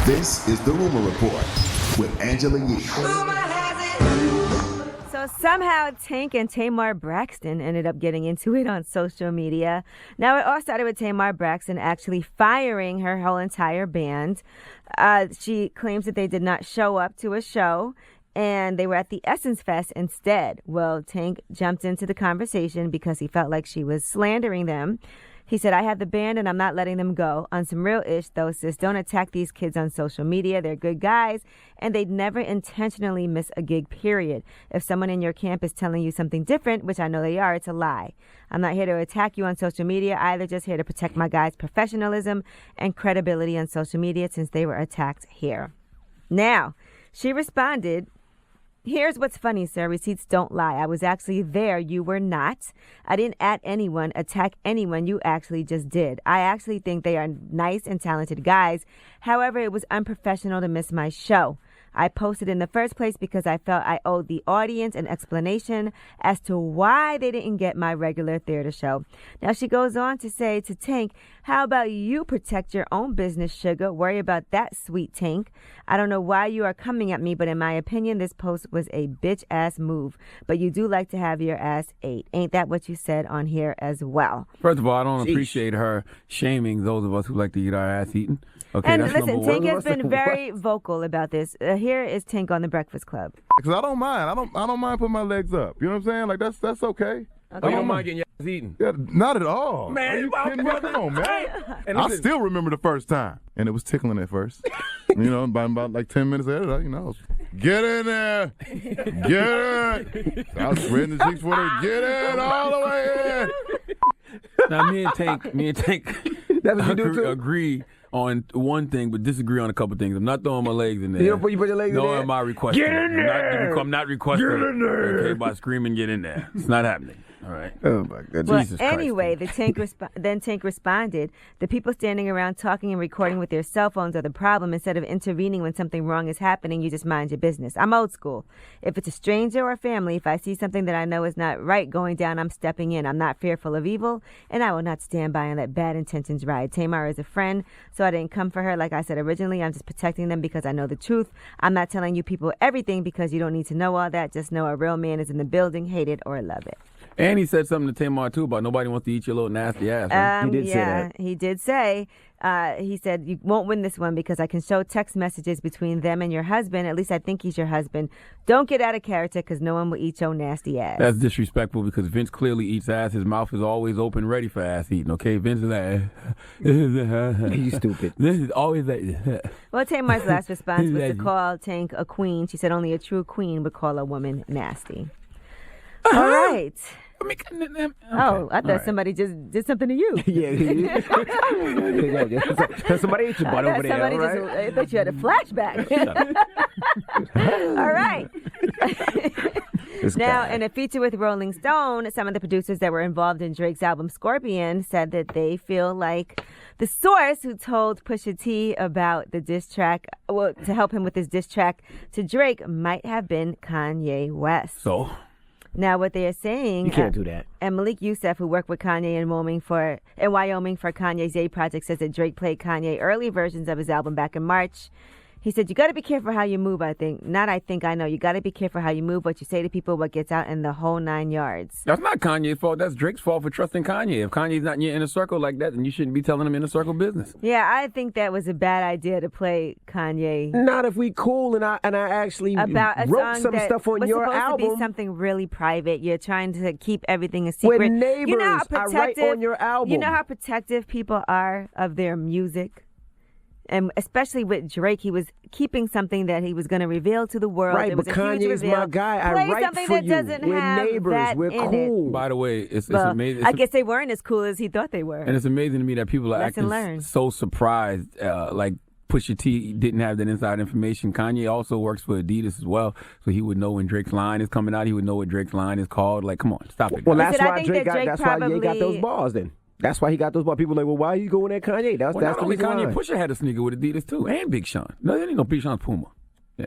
This is the Rumor Report with Angela Yee. So somehow Tank and Tamar Braxton ended up getting into it on social media. Now, it all started with Tamar Braxton actually firing her whole entire band. She claims that they did not show up to a show and they were at the Essence Fest instead. Well, Tank jumped into the conversation because he felt like she was slandering them. He said, I have the band and I'm not letting them go. On some real ish, though, sis, don't attack these kids on social media. They're good guys and they'd never intentionally miss a gig, period. If someone in your camp is telling you something different, which I know they are, it's a lie. I'm not here to attack you on social media either, just here to protect my guys' professionalism and credibility on social media since they were attacked here. Now, she responded, here's what's funny, sir. Receipts don't lie. I was actually there. You were not. I didn't at anyone, attack anyone. You actually just did. I actually think they are nice and talented guys. However, it was unprofessional to miss my show. I posted in the first place because I felt I owed the audience an explanation as to why they didn't get my regular theater show. Now, she goes on to say to Tank, how about you protect your own business, sugar? Worry about that, sweet Tank. I don't know why you are coming at me, but in my opinion, this post was a bitch-ass move. But you do like to have your ass ate. Ain't that what you said on here as well? First of all, I don't appreciate her shaming those of us who like to eat our ass eaten. Okay, and that's listen, number Tank one. has been very vocal about this. Here is Tank on the Breakfast Club. Because I don't mind. I don't mind putting my legs up. You know what I'm saying? Like that's okay. I don't mind getting your ass eaten. Yeah, not at all. Man, are you kidding me? Come on, man. And I still remember the first time, and it was tickling at first. You know, by about like 10 minutes later, you know, I was, get in there, get in. I was spreading the cheeks for her. Get in all the way in. Now, me and Tank agree on one thing, but disagree on a couple things. I'm not throwing my legs in there. You put your legs in there? No, am I requesting? Get in there! I'm not requesting. Get in there! Okay, by screaming, get in there. It's not happening. All right. Oh, my goodness. Well, Jesus Christ, anyway, man. then Tank responded, the people standing around talking and recording with their cell phones are the problem. Instead of intervening when something wrong is happening, you just mind your business. I'm old school. If it's a stranger or family, if I see something that I know is not right going down, I'm stepping in. I'm not fearful of evil, and I will not stand by and let bad intentions ride. Tamar is a friend, so I didn't come for her. Like I said originally, I'm just protecting them because I know the truth. I'm not telling you people everything because you don't need to know all that. Just know a real man is in the building, hate it or love it. And he said something to Tamar, too, about nobody wants to eat your little nasty ass. Right? He did say that. He did say, he said, you won't win this one because I can show text messages between them and your husband. At least I think he's your husband. Don't get out of character because no one will eat your nasty ass. That's disrespectful because Vince clearly eats ass. His mouth is always open, ready for ass eating, okay? Vince is like, You stupid. This is always like, Well, Tamar's last response was to call Tank a queen. She said only a true queen would call a woman nasty. All right. okay. Oh, I thought somebody just did something to you. Yeah. Somebody ate your butt over there, all right? I thought you had a flashback. All right. Now, in a feature with Rolling Stone, some of the producers that were involved in Drake's album Scorpion said that they feel like the source who told Pusha T about the diss track, well, to help him with his diss track to Drake, might have been Kanye West. So? Now, what they are saying... You can't do that. And Malik Yusef, who worked with Kanye in Wyoming for Kanye's Ye project, says that Drake played Kanye early versions of his album back in March. He said, you got to be careful how you move, I think. Not I think, I know. You got to be careful how you move, what you say to people, what gets out, and the whole 9 yards. That's not Kanye's fault. That's Drake's fault for trusting Kanye. If Kanye's not in your inner circle like that, then you shouldn't be telling him inner circle business. Yeah, I think that was a bad idea to play Kanye. Not if we cool and I actually about a wrote song some that stuff on was your supposed album. to be something really private. You're trying to keep everything a secret. We're neighbors. You know how I write on your album. You know how protective people are of their music? And especially with Drake, he was keeping something that he was going to reveal to the world. Right, it was but a huge Kanye's reveal. my guy. I Play write something for that you. doesn't We're have neighbors. that We're in cool. By the way, it's Well, amazing. I guess they weren't as cool as he thought they were. And it's amazing to me that people are Lesson acting learned. so surprised. Like Pusha T didn't have that inside information. Kanye also works for Adidas as well, so he would know when Drake's line is coming out. He would know what Drake's line is called. Like, come on, stop it. Well, Listen, that's I why think Drake that got. Drake That's why Ye got probably- those balls. Then that's why he got those balls. People are like, well, why are you going at Kanye? That's Not the only reason Kanye, why. Pusha had a sneaker with Adidas too, and Big Sean. No, there ain't no Big Sean's Puma. Yeah,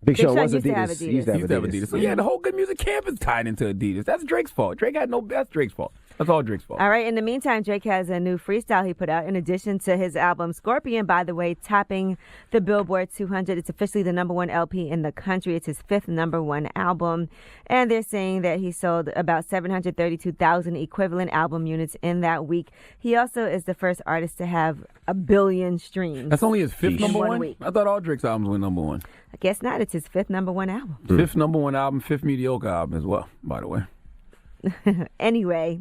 Big Sean was used to have Adidas. He Adidas. used to he have used to have Adidas. Adidas. So yeah, the whole good music camp is tied into Adidas. That's Drake's fault. That's Drake's fault. That's all Drake's fault. All right. In the meantime, Drake has a new freestyle he put out in addition to his album Scorpion, by the way, topping the Billboard 200. It's officially the #1 LP in the country. It's his 5th #1 album. And they're saying that he sold about 732,000 equivalent album units in that week. He also is the first artist to have 1 billion streams. That's only his 5th In 1 #1? week. I thought all Drake's albums were #1. I guess not. It's his 5th #1 album. 5th #1 album, 5th mediocre album as well, by the way. Anyway,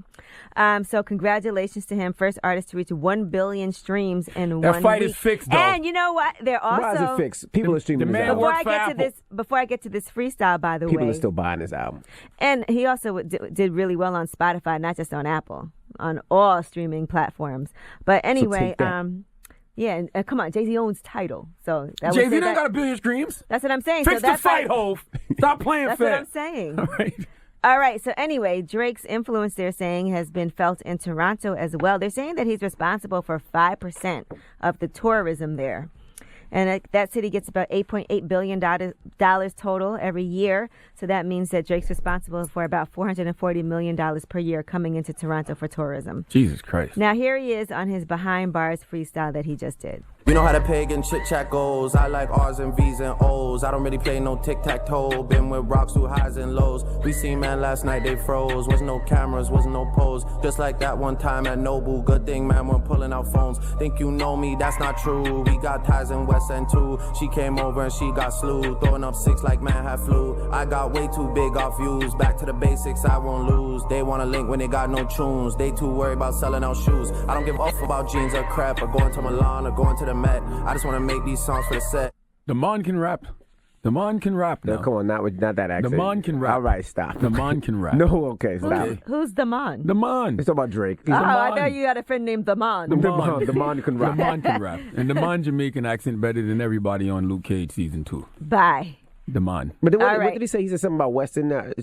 so congratulations to him, first artist to reach 1 billion streams in 1 That fight week. is fixed, though. And you know what? They're also Why is it fixed? People are streaming the his man album. worked for Apple. Before I get to this freestyle, by the People way, are still buying his album. and he also did really well on Spotify, not just on Apple, on all streaming platforms. But anyway, take that. yeah, and come on, Jay-Z owns Tidal, so that would Jay-Z say done that- got 1 billion streams. That's what I'm saying. Fix so the that's fight, like, Hov. Stop playing that's fair. what I'm saying. All right. All right. So anyway, Drake's influence, they're saying, has been felt in Toronto as well. They're saying that he's responsible for 5% of the tourism there. And that city gets about $8.8 billion total every year. So that means that Drake's responsible for about $440 million per year coming into Toronto for tourism. Jesus Christ. Now, here he is on his Behind Bars freestyle that he just did. You know how the pagan chit chat goes. I like R's and V's and O's. I don't really play no tic-tac-toe. Been with rocks through highs and lows. We seen man last night, they froze. Wasn't no cameras, wasn't no pose. Just like that one time at Nobu. Good thing man we're pulling out phones. Think you know me, that's not true. We got ties in West End too. She came over and she got slew. Throwing up 6 like man had flu. I got way too big off views. Back to the basics, I won't lose. They wanna link when they got no tunes. They too worried about selling out shoes. I don't give a f about jeans or crap. Or going to Milan or going to the Met. I just want to make these songs for the set. The man can rap. The man can rap now. No, come on, not that accent. The man can rap. All right, stop. The man can rap. No, okay, stop. Who's the man? The man. It's about Drake. Oh, I man. know you got a friend named the man. The The man. man can rap. The man can rap. And the man Jamaican accent better than everybody on Luke Cage season 2. Bye. The man. But then All what right. did he say? He said something about West Indian.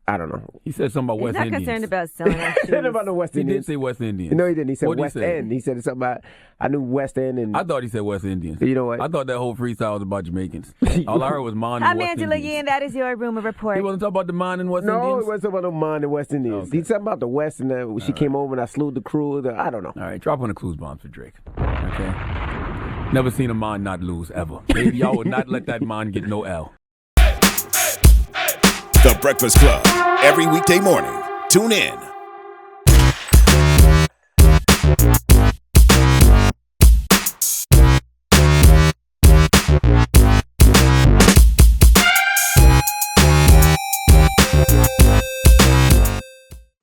I don't know. He said something about He's West not Indians. concerned about selling our He said shoes. about the West He Indians. did say West Indians. No, he didn't. He said What'd West say? End. He said something about, I knew West End. And I thought he said West Indians. You know what? I thought that whole freestyle was about Jamaicans. All I heard was man and I'm West Angela Indians. Yee, and that is your rumor report. He wasn't talking about the man and West no, Indians? it wasn't about no man in West Indians. Okay. He said about the West and she came over and I slewed the crew. I don't know. All right, drop on the clues bombs for Drake. Okay? Never seen a man not lose, ever. Maybe y'all would not let that man get no L. The Breakfast Club. Every weekday morning. Tune in.